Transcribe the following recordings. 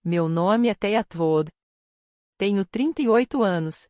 Meu nome é Thea Tvod. Tenho 38 anos.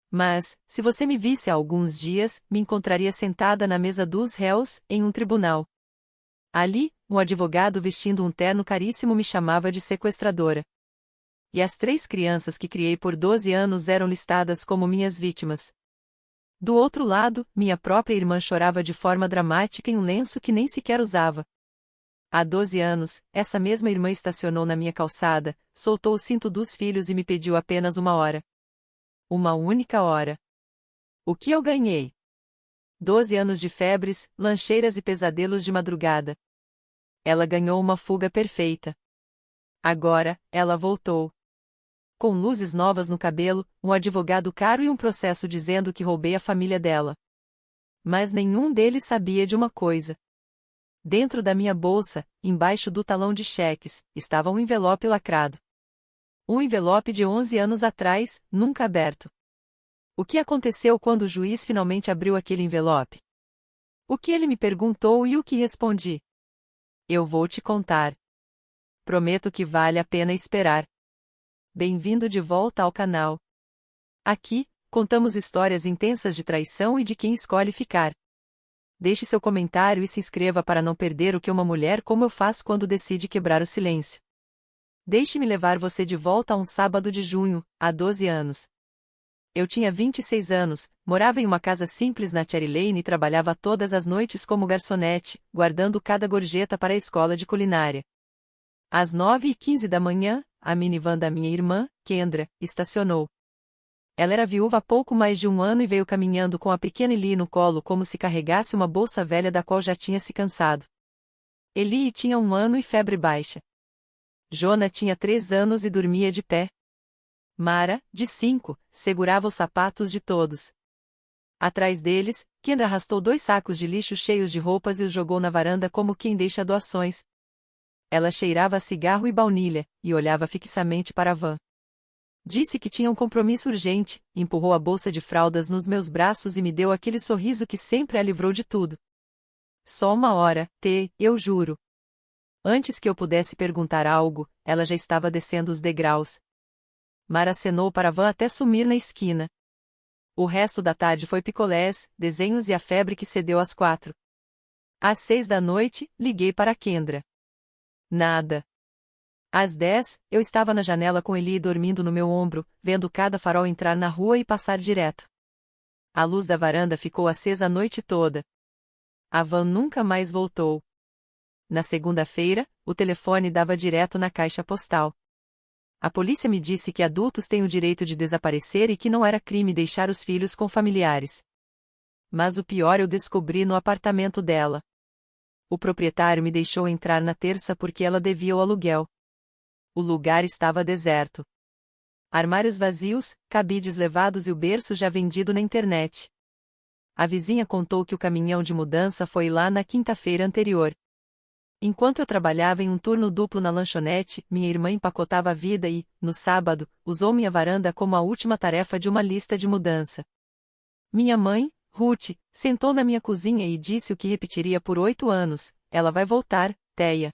Mas, se você me visse há alguns dias, me encontraria sentada na mesa dos réus, em um tribunal. Ali, um advogado vestindo um terno caríssimo me chamava de sequestradora. E as 3 crianças que criei por 12 anos eram listadas como minhas vítimas. Do outro lado, minha própria irmã chorava de forma dramática em um lenço que nem sequer usava. Há 12 anos, essa mesma irmã estacionou na minha calçada, soltou o cinto dos filhos e me pediu apenas 1 hora. Uma única hora. O que eu ganhei? 12 anos de febres, lancheiras e pesadelos de madrugada. Ela ganhou uma fuga perfeita. Agora, ela voltou. Com luzes novas no cabelo, um advogado caro e um processo dizendo que roubei a família dela. Mas nenhum deles sabia de uma coisa. Dentro da minha bolsa, embaixo do talão de cheques, estava um envelope lacrado. Um envelope de 11 anos atrás, nunca aberto. O que aconteceu quando o juiz finalmente abriu aquele envelope? O que ele me perguntou e o que respondi? Eu vou te contar. Prometo que vale a pena esperar. Bem-vindo de volta ao canal. Aqui, contamos histórias intensas de traição e de quem escolhe ficar. Deixe seu comentário e se inscreva para não perder o que uma mulher como eu faz quando decide quebrar o silêncio. Deixe-me levar você de volta a um sábado de junho, há 12 anos. Eu tinha 26 anos, morava em uma casa simples na Cherry Lane e trabalhava todas as noites como garçonete, guardando cada gorjeta para a escola de culinária. Às 9h15 da manhã, a minivan da minha irmã, Kendra, estacionou. Ela era viúva há pouco mais de 1 ano e veio caminhando com a pequena Eli no colo como se carregasse uma bolsa velha da qual já tinha se cansado. Eli tinha 1 ano e febre baixa. Jonah tinha 3 anos e dormia de pé. Mara, de 5, segurava os sapatos de todos. Atrás deles, Kendra arrastou 2 sacos de lixo cheios de roupas e os jogou na varanda como quem deixa doações. Ela cheirava a cigarro e baunilha, e olhava fixamente para a van. Disse que tinha um compromisso urgente, empurrou a bolsa de fraldas nos meus braços e me deu aquele sorriso que sempre a livrou de tudo. Só 1 hora, eu juro. Antes que eu pudesse perguntar algo, ela já estava descendo os degraus. Mara acenou para a van até sumir na esquina. O resto da tarde foi picolés, desenhos e a febre que cedeu às 4. Às 6 da noite, liguei para Kendra. Nada. Às 10, eu estava na janela com Eli dormindo no meu ombro, vendo cada farol entrar na rua e passar direto. A luz da varanda ficou acesa a noite toda. A van nunca mais voltou. Na segunda-feira, o telefone dava direto na caixa postal. A polícia me disse que adultos têm o direito de desaparecer e que não era crime deixar os filhos com familiares. Mas o pior eu descobri no apartamento dela. O proprietário me deixou entrar na terça porque ela devia o aluguel. O lugar estava deserto. Armários vazios, cabides levados e o berço já vendido na internet. A vizinha contou que o caminhão de mudança foi lá na quinta-feira anterior. Enquanto eu trabalhava em um turno duplo na lanchonete, minha irmã empacotava a vida e, no sábado, usou minha varanda como a última tarefa de uma lista de mudança. Minha mãe, Ruth, sentou na minha cozinha e disse o que repetiria por 8 anos: ela vai voltar, Thea.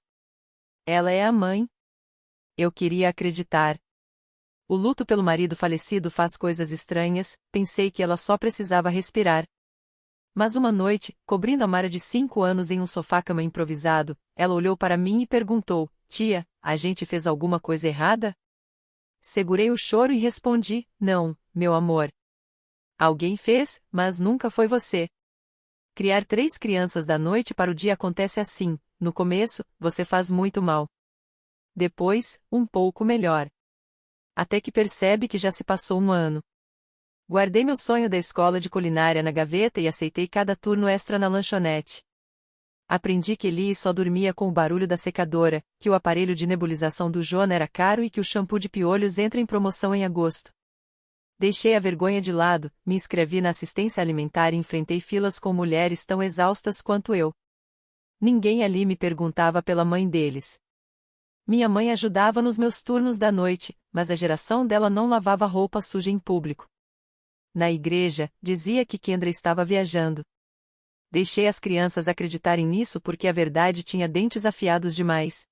Ela é a mãe. Eu queria acreditar. O luto pelo marido falecido faz coisas estranhas, pensei que ela só precisava respirar. Mas uma noite, cobrindo a Mara de 5 anos em um sofá-cama improvisado, ela olhou para mim e perguntou: tia, a gente fez alguma coisa errada? Segurei o choro e respondi: não, meu amor. Alguém fez, mas nunca foi você. Criar 3 crianças da noite para o dia acontece assim: no começo, você faz muito mal. Depois, um pouco melhor. Até que percebe que já se passou 1 ano. Guardei meu sonho da escola de culinária na gaveta e aceitei cada turno extra na lanchonete. Aprendi que Eli só dormia com o barulho da secadora, que o aparelho de nebulização do Jonah era caro e que o shampoo de piolhos entra em promoção em agosto. Deixei a vergonha de lado, me inscrevi na assistência alimentar e enfrentei filas com mulheres tão exaustas quanto eu. Ninguém ali me perguntava pela mãe deles. Minha mãe ajudava nos meus turnos da noite, mas a geração dela não lavava roupa suja em público. Na igreja, dizia que Kendra estava viajando. Deixei as crianças acreditarem nisso porque a verdade tinha dentes afiados demais.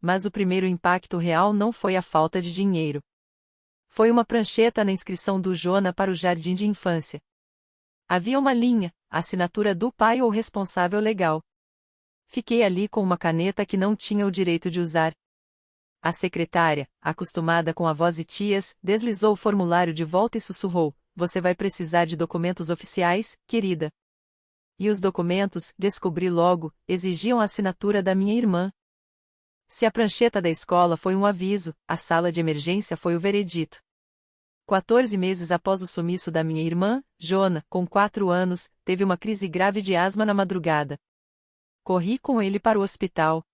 Mas o primeiro impacto real não foi a falta de dinheiro. Foi uma prancheta na inscrição do Jonah para o jardim de infância. Havia uma linha, a assinatura do pai ou responsável legal. Fiquei ali com uma caneta que não tinha o direito de usar. A secretária, acostumada com avós e tias, deslizou o formulário de volta e sussurrou: "Você vai precisar de documentos oficiais, querida." E os documentos, descobri logo, exigiam a assinatura da minha irmã. Se a prancheta da escola foi um aviso, a sala de emergência foi o veredito. 14 meses após o sumiço da minha irmã, Jonah, com 4 anos, teve uma crise grave de asma na madrugada. Corri com ele para o hospital.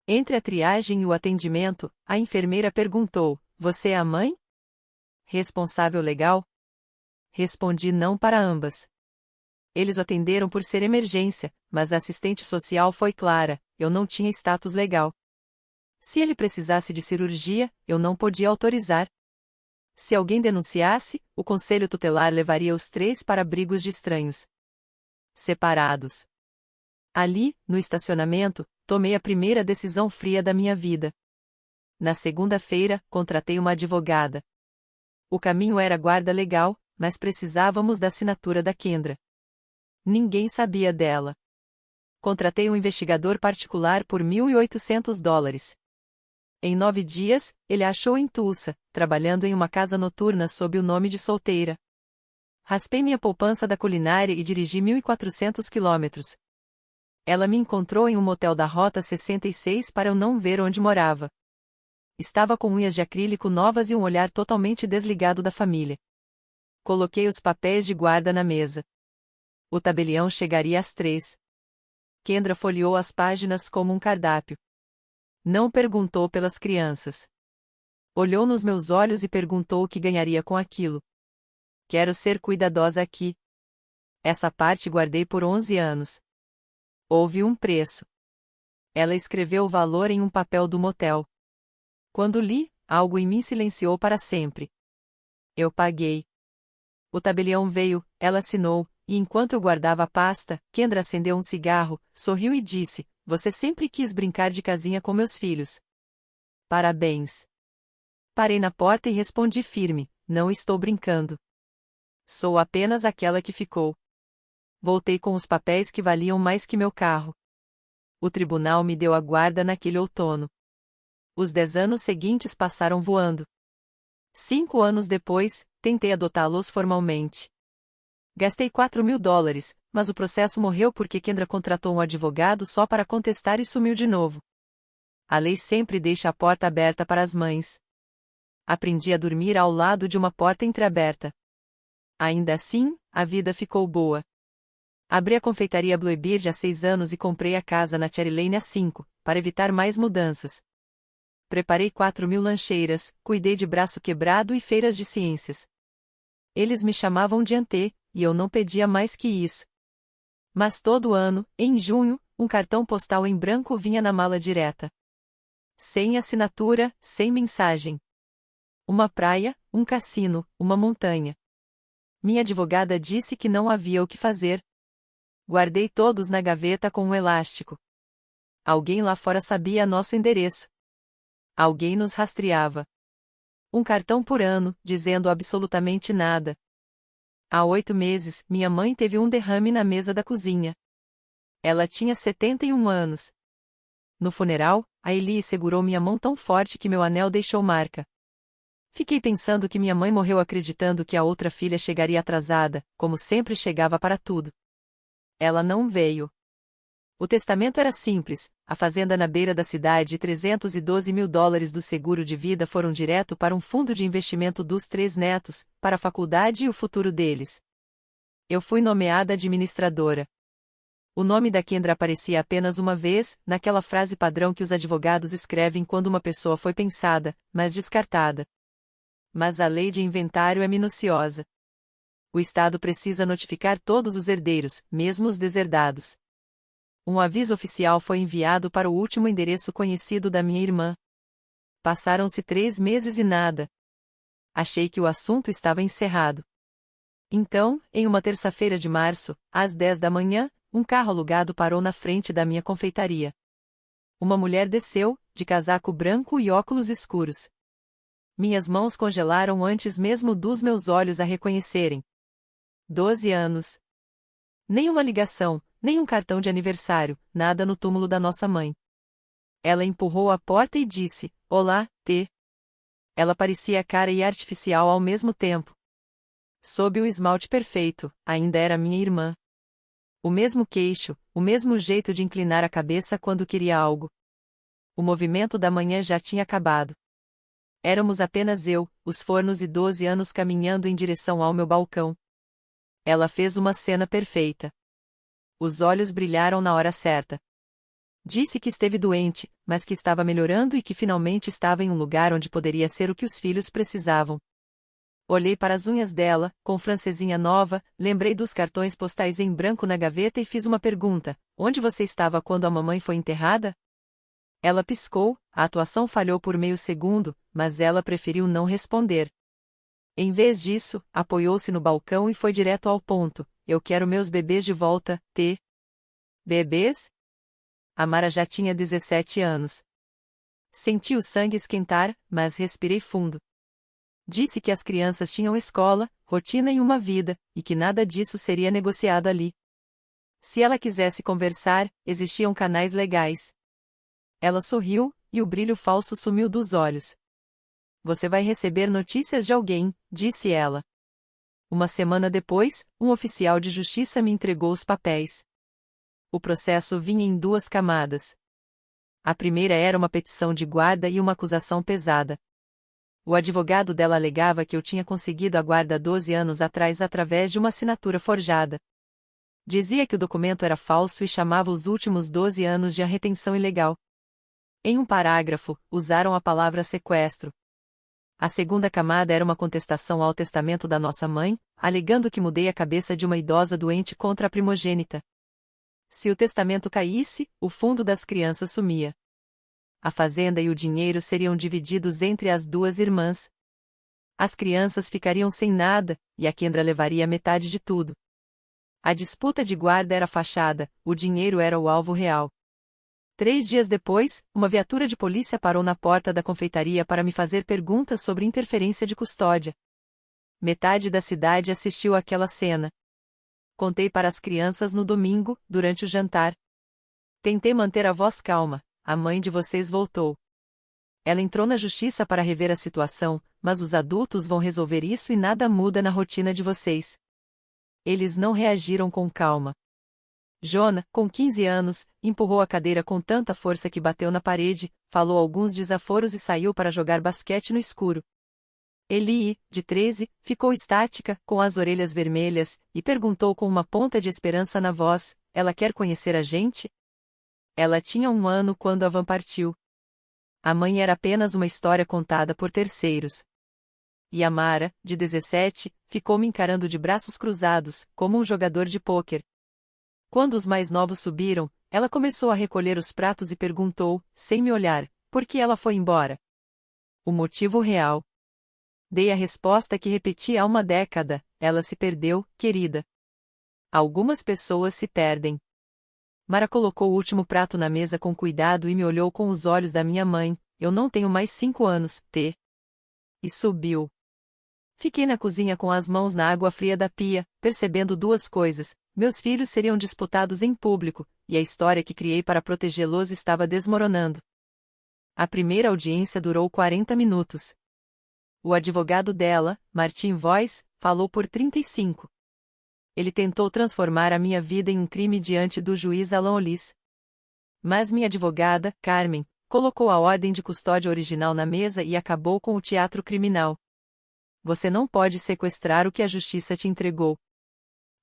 Entre a triagem e o atendimento, a enfermeira perguntou: "Você é a mãe? Responsável legal?" Respondi não para ambas. Eles o atenderam por ser emergência, mas a assistente social foi clara: eu não tinha status legal. Se ele precisasse de cirurgia, eu não podia autorizar. Se alguém denunciasse, o conselho tutelar levaria os 3 para abrigos de estranhos. Separados. Ali, no estacionamento, tomei a primeira decisão fria da minha vida. Na segunda-feira, contratei uma advogada. O caminho era guarda legal, mas precisávamos da assinatura da Kendra. Ninguém sabia dela. Contratei um investigador particular por $1.800. Em 9 dias, ele a achou em Tulsa, trabalhando em uma casa noturna sob o nome de solteira. Raspei minha poupança da culinária e dirigi 1.400 quilômetros. Ela me encontrou em um motel da Rota 66 para eu não ver onde morava. Estava com unhas de acrílico novas e um olhar totalmente desligado da família. Coloquei os papéis de guarda na mesa. O tabelião chegaria às 3. Kendra folheou as páginas como um cardápio. Não perguntou pelas crianças. Olhou nos meus olhos e perguntou o que ganharia com aquilo. Quero ser cuidadosa aqui. Essa parte guardei por 11 anos. Houve um preço. Ela escreveu o valor em um papel do motel. Quando li, algo em mim silenciou para sempre. Eu paguei. O tabelião veio, ela assinou, e enquanto eu guardava a pasta, Kendra acendeu um cigarro, sorriu e disse: "Você sempre quis brincar de casinha com meus filhos. Parabéns." Parei na porta e respondi firme: "Não estou brincando. Sou apenas aquela que ficou." Voltei com os papéis que valiam mais que meu carro. O tribunal me deu a guarda naquele outono. Os 10 anos seguintes passaram voando. 5 anos depois, tentei adotá-los formalmente. Gastei $4.000, mas o processo morreu porque Kendra contratou um advogado só para contestar e sumiu de novo. A lei sempre deixa a porta aberta para as mães. Aprendi a dormir ao lado de uma porta entreaberta. Ainda assim, a vida ficou boa. Abri a confeitaria Bluebird há 6 anos e comprei a casa na Cherry Lane há 5, para evitar mais mudanças. Preparei 4.000 lancheiras, cuidei de braço quebrado e feiras de ciências. Eles me chamavam de Antê, e eu não pedia mais que isso. Mas todo ano, em junho, um cartão postal em branco vinha na mala direta. Sem assinatura, sem mensagem. Uma praia, um cassino, uma montanha. Minha advogada disse que não havia o que fazer. Guardei todos na gaveta com um elástico. Alguém lá fora sabia nosso endereço. Alguém nos rastreava. Um cartão por ano, dizendo absolutamente nada. Há 8 meses, minha mãe teve um derrame na mesa da cozinha. Ela tinha 71 anos. No funeral, a Eli segurou minha mão tão forte que meu anel deixou marca. Fiquei pensando que minha mãe morreu acreditando que a outra filha chegaria atrasada, como sempre chegava para tudo. Ela não veio. O testamento era simples: a fazenda na beira da cidade e $312.000 do seguro de vida foram direto para um fundo de investimento dos 3 netos, para a faculdade e o futuro deles. Eu fui nomeada administradora. O nome da Kendra aparecia apenas uma vez, naquela frase padrão que os advogados escrevem quando uma pessoa foi pensada, mas descartada. Mas a lei de inventário é minuciosa. O Estado precisa notificar todos os herdeiros, mesmo os deserdados. Um aviso oficial foi enviado para o último endereço conhecido da minha irmã. Passaram-se 3 meses e nada. Achei que o assunto estava encerrado. Então, em uma terça-feira de março, às 10 da manhã, um carro alugado parou na frente da minha confeitaria. Uma mulher desceu, de casaco branco e óculos escuros. Minhas mãos congelaram antes mesmo dos meus olhos a reconhecerem. 12 anos. Nenhuma ligação, nem um cartão de aniversário, nada no túmulo da nossa mãe. Ela empurrou a porta e disse: "Olá, T." Ela parecia cara e artificial ao mesmo tempo. Sob o esmalte perfeito, ainda era minha irmã. O mesmo queixo, o mesmo jeito de inclinar a cabeça quando queria algo. O movimento da manhã já tinha acabado. Éramos apenas eu, os fornos e 12 anos caminhando em direção ao meu balcão. Ela fez uma cena perfeita. Os olhos brilharam na hora certa. Disse que esteve doente, mas que estava melhorando e que finalmente estava em um lugar onde poderia ser o que os filhos precisavam. Olhei para as unhas dela, com francesinha nova, lembrei dos cartões postais em branco na gaveta e fiz uma pergunta: "Onde você estava quando a mamãe foi enterrada?" Ela piscou, a atuação falhou por meio segundo, mas ela preferiu não responder. Em vez disso, apoiou-se no balcão e foi direto ao ponto: "Eu quero meus bebês de volta, T." Bebês? A Mara já tinha 17 anos. Senti o sangue esquentar, mas respirei fundo. Disse que as crianças tinham escola, rotina e uma vida, e que nada disso seria negociado ali. Se ela quisesse conversar, existiam canais legais. Ela sorriu, e o brilho falso sumiu dos olhos. "Você vai receber notícias de alguém", disse ela. Uma semana depois, um oficial de justiça me entregou os papéis. O processo vinha em 2 camadas. A primeira era uma petição de guarda e uma acusação pesada. O advogado dela alegava que eu tinha conseguido a guarda 12 anos atrás através de uma assinatura forjada. Dizia que o documento era falso e chamava os últimos 12 anos de retenção ilegal. Em um parágrafo, usaram a palavra sequestro. A segunda camada era uma contestação ao testamento da nossa mãe, alegando que mudei a cabeça de uma idosa doente contra a primogênita. Se o testamento caísse, o fundo das crianças sumia. A fazenda e o dinheiro seriam divididos entre as 2 irmãs. As crianças ficariam sem nada, e a Kendra levaria metade de tudo. A disputa de guarda era fachada, o dinheiro era o alvo real. 3 dias depois, uma viatura de polícia parou na porta da confeitaria para me fazer perguntas sobre interferência de custódia. Metade da cidade assistiu àquela cena. Contei para as crianças no domingo, durante o jantar. Tentei manter a voz calma: "A mãe de vocês voltou. Ela entrou na justiça para rever a situação, mas os adultos vão resolver isso e nada muda na rotina de vocês." Eles não reagiram com calma. Jonah, com 15 anos, empurrou a cadeira com tanta força que bateu na parede, falou alguns desaforos e saiu para jogar basquete no escuro. Ellie, de 13, ficou estática, com as orelhas vermelhas, e perguntou com uma ponta de esperança na voz: "Ela quer conhecer a gente?" Ela tinha 1 ano quando a van partiu. A mãe era apenas uma história contada por terceiros. E a Mara, de 17, ficou me encarando de braços cruzados, como um jogador de pôquer. Quando os mais novos subiram, ela começou a recolher os pratos e perguntou, sem me olhar, por que ela foi embora. O motivo real. Dei a resposta que repeti há uma década: "Ela se perdeu, querida." Algumas pessoas se perdem. Mara colocou o último prato na mesa com cuidado e me olhou com os olhos da minha mãe: "Eu não tenho mais 5 anos, T." E subiu. Fiquei na cozinha com as mãos na água fria da pia, percebendo 2 coisas: meus filhos seriam disputados em público, e a história que criei para protegê-los estava desmoronando. A primeira audiência durou 40 minutos. O advogado dela, Martin Voice, falou por 35. Ele tentou transformar a minha vida em um crime diante do juiz Alan Olis. Mas minha advogada, Carmen, colocou a ordem de custódia original na mesa e acabou com o teatro criminal. Você não pode sequestrar o que a justiça te entregou.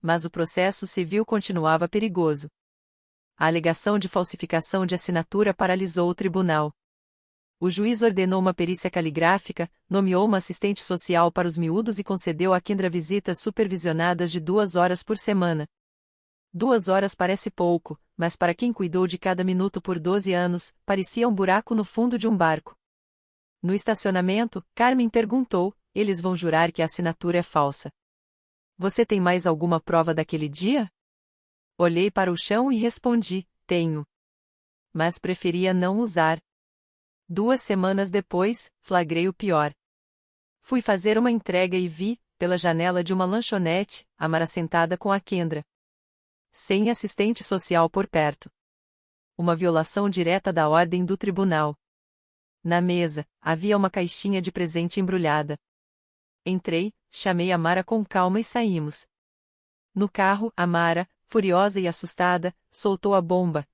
Mas o processo civil continuava perigoso. A alegação de falsificação de assinatura paralisou o tribunal. O juiz ordenou uma perícia caligráfica, nomeou uma assistente social para os miúdos e concedeu a Kendra visitas supervisionadas de 2 horas por semana. 2 horas parece pouco, mas para quem cuidou de cada minuto por 12 anos, parecia um buraco no fundo de um barco. No estacionamento, Carmen perguntou: "Eles vão jurar que a assinatura é falsa. Você tem mais alguma prova daquele dia?" Olhei para o chão e respondi: "Tenho. Mas preferia não usar." 2 semanas depois, flagrei o pior. Fui fazer uma entrega e vi, pela janela de uma lanchonete, a Mara sentada com a Kendra. Sem assistente social por perto. Uma violação direta da ordem do tribunal. Na mesa, havia uma caixinha de presente embrulhada. Entrei, chamei a Mara com calma e saímos. No carro, a Mara, furiosa e assustada, soltou a bomba.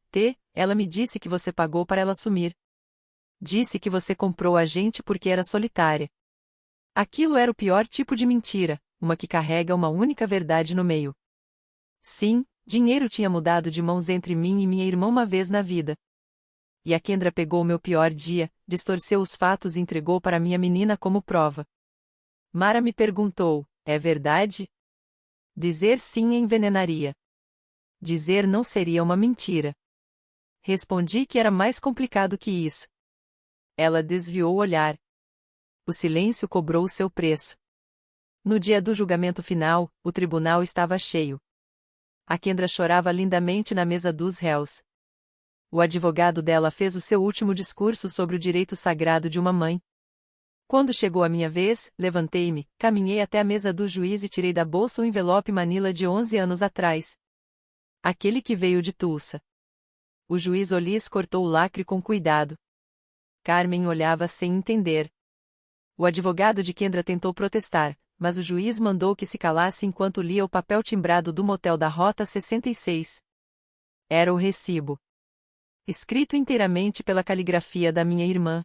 Ela me disse que você pagou para ela sumir. Disse que você comprou a gente porque era solitária. Aquilo era o pior tipo de mentira, uma que carrega uma única verdade no meio. Sim, dinheiro tinha mudado de mãos entre mim e minha irmã uma vez na vida. E a Kendra pegou o meu pior dia, distorceu os fatos e entregou para minha menina como prova. Mara me perguntou, é verdade? Dizer sim envenenaria. Dizer não seria uma mentira. Respondi que era mais complicado que isso. Ela desviou o olhar. O silêncio cobrou o seu preço. No dia do julgamento final, o tribunal estava cheio. A Kendra chorava lindamente na mesa dos réus. O advogado dela fez o seu último discurso sobre o direito sagrado de uma mãe. Quando chegou a minha vez, levantei-me, caminhei até a mesa do juiz e tirei da bolsa o envelope Manila de 11 anos atrás. Aquele que veio de Tulsa. O juiz Olis cortou o lacre com cuidado. Carmen olhava sem entender. O advogado de Kendra tentou protestar, mas o juiz mandou que se calasse enquanto lia o papel timbrado do motel da Rota 66. Era o recibo. Escrito inteiramente pela caligrafia da minha irmã.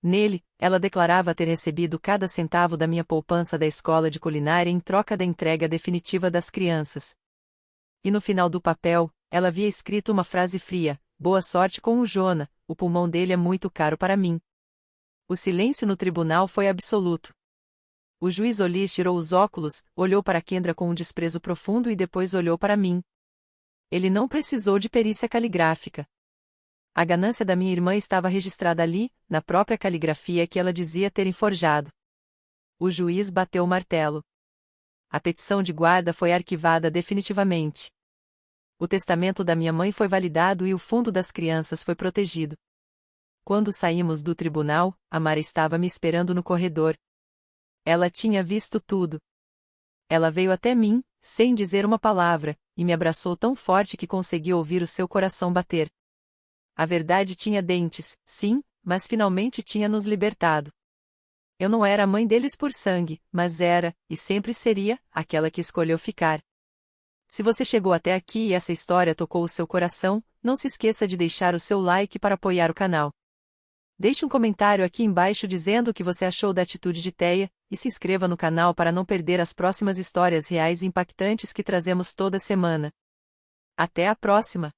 Nele, ela declarava ter recebido cada centavo da minha poupança da escola de culinária em troca da entrega definitiva das crianças. E no final do papel, ela havia escrito uma frase fria: boa sorte com o Jona, o pulmão dele é muito caro para mim. O silêncio no tribunal foi absoluto. O juiz Olis tirou os óculos, olhou para Kendra com um desprezo profundo e depois olhou para mim. Ele não precisou de perícia caligráfica. A ganância da minha irmã estava registrada ali, na própria caligrafia que ela dizia ter forjado. O juiz bateu o martelo. A petição de guarda foi arquivada definitivamente. O testamento da minha mãe foi validado e o fundo das crianças foi protegido. Quando saímos do tribunal, a Mara estava me esperando no corredor. Ela tinha visto tudo. Ela veio até mim, sem dizer uma palavra, e me abraçou tão forte que consegui ouvir o seu coração bater. A verdade tinha dentes, sim, mas finalmente tinha nos libertado. Eu não era a mãe deles por sangue, mas era, e sempre seria, aquela que escolheu ficar. Se você chegou até aqui e essa história tocou o seu coração, não se esqueça de deixar o seu like para apoiar o canal. Deixe um comentário aqui embaixo dizendo o que você achou da atitude de Teia, e se inscreva no canal para não perder as próximas histórias reais e impactantes que trazemos toda semana. Até a próxima!